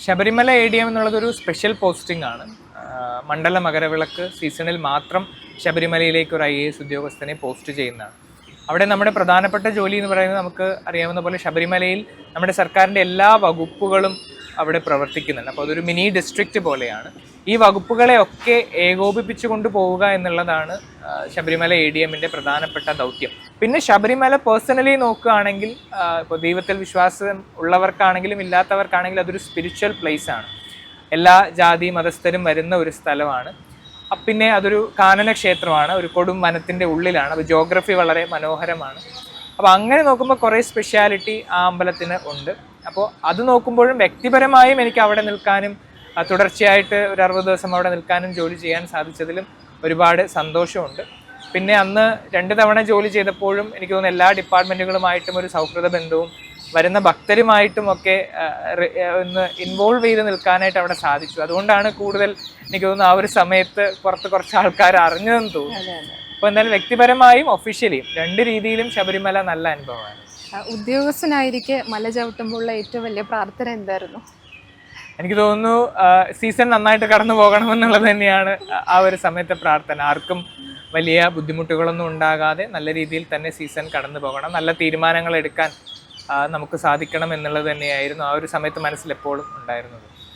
Sabarimala ADM എന്നുള്ളതൊരു special posting ആണ്. മണ്ഡല മകരവിളക്ക് സീസണിൽ മാത്രം ശബരിമലയിലേക്ക് ഒരു IAS ഉദ്യോഗസ്ഥനെ പോസ്റ്റ് ചെയ്യുന്നതാണ്. അവിടെ നമ്മുടെ പ്രധാനപ്പെട്ട ജോലി എന്ന് പറയുന്നത് നമുക്ക് അറിയാവുന്ന പോലെ ശബരിമലയിൽ നമ്മുടെ സർക്കാരിൻ്റെ എല്ലാ വകുപ്പുകളും അവിടെ പ്രവർത്തിക്കുന്നുണ്ട്. അപ്പോൾ അതൊരു മിനി ഡിസ്ട്രിക്റ്റ് പോലെയാണ്. ഈ വകുപ്പുകളെയൊക്കെ ഏകോപിപ്പിച്ചു കൊണ്ടുപോവുക എന്നുള്ളതാണ് ശബരിമല ADMൻ്റെ പ്രധാനപ്പെട്ട ദൗത്യം. പിന്നെ ശബരിമല പേഴ്സണലി നോക്കുകയാണെങ്കിൽ ഇപ്പോൾ ദൈവത്തിൽ വിശ്വാസം ഉള്ളവർക്കാണെങ്കിലും ഇല്ലാത്തവർക്കാണെങ്കിലും അതൊരു സ്പിരിച്വൽ പ്ലേസ് ആണ്. എല്ലാ ജാതി മതസ്ഥരും വരുന്ന ഒരു സ്ഥലമാണ്. പിന്നെ അതൊരു കാനന ക്ഷേത്രമാണ്, ഒരു കൊടും വനത്തിൻ്റെ ഉള്ളിലാണ്. അപ്പോൾ ജോഗ്രഫി വളരെ മനോഹരമാണ്. അപ്പോൾ അങ്ങനെ നോക്കുമ്പോൾ കുറേ സ്പെഷ്യാലിറ്റി ആ അമ്പലത്തിന് ഉണ്ട്. അപ്പോൾ അത് നോക്കുമ്പോഴും വ്യക്തിപരമായും എനിക്ക് അവിടെ നിൽക്കാനും തുടർച്ചയായിട്ട് ഒരു 60 ദിവസം അവിടെ നിൽക്കാനും ജോലി ചെയ്യാൻ സാധിച്ചതിലും ഒരുപാട് സന്തോഷമുണ്ട്. പിന്നെ അന്ന് 2 തവണ ജോലി ചെയ്തപ്പോഴും എനിക്ക് തോന്നുന്നു എല്ലാ ഡിപ്പാർട്ട്മെൻറ്റുകളുമായിട്ടും ഒരു സൗഹൃദ ബന്ധവും വരുന്ന ഭക്തരുമായിട്ടും ഒക്കെ ഒന്ന് ഇൻവോൾവ് ചെയ്ത് നിൽക്കാനായിട്ട് അവിടെ സാധിച്ചു. അതുകൊണ്ടാണ് കൂടുതൽ എനിക്ക് തോന്നുന്നു ആ ഒരു സമയത്ത് കുറച്ച് ആൾക്കാർ അറിഞ്ഞതെന്ന് തോന്നുന്നു. അപ്പോൾ എന്തായാലും വ്യക്തിപരമായും ഒഫീഷ്യലിയും 2 രീതിയിലും ശബരിമല നല്ല അനുഭവമാണ്. ഉദ്യോഗസ്ഥനായിരിക്കെ മല ചവിട്ടുമ്പോഴുള്ള ഏറ്റവും വലിയ പ്രാർത്ഥന എന്തായിരുന്നു? എനിക്ക് തോന്നുന്നു സീസൺ നന്നായിട്ട് കടന്നു പോകണമെന്നുള്ളത് തന്നെയാണ് ആ ഒരു സമയത്തെ പ്രാർത്ഥന. ആർക്കും വലിയ ബുദ്ധിമുട്ടുകളൊന്നും ഉണ്ടാകാതെ നല്ല രീതിയിൽ തന്നെ സീസൺ കടന്നു പോകണം, നല്ല തീരുമാനങ്ങൾ എടുക്കാൻ നമുക്ക് സാധിക്കണം എന്നുള്ളത് തന്നെയായിരുന്നു ആ ഒരു സമയത്ത് മനസ്സിലെപ്പോഴും ഉണ്ടായിരുന്നത്.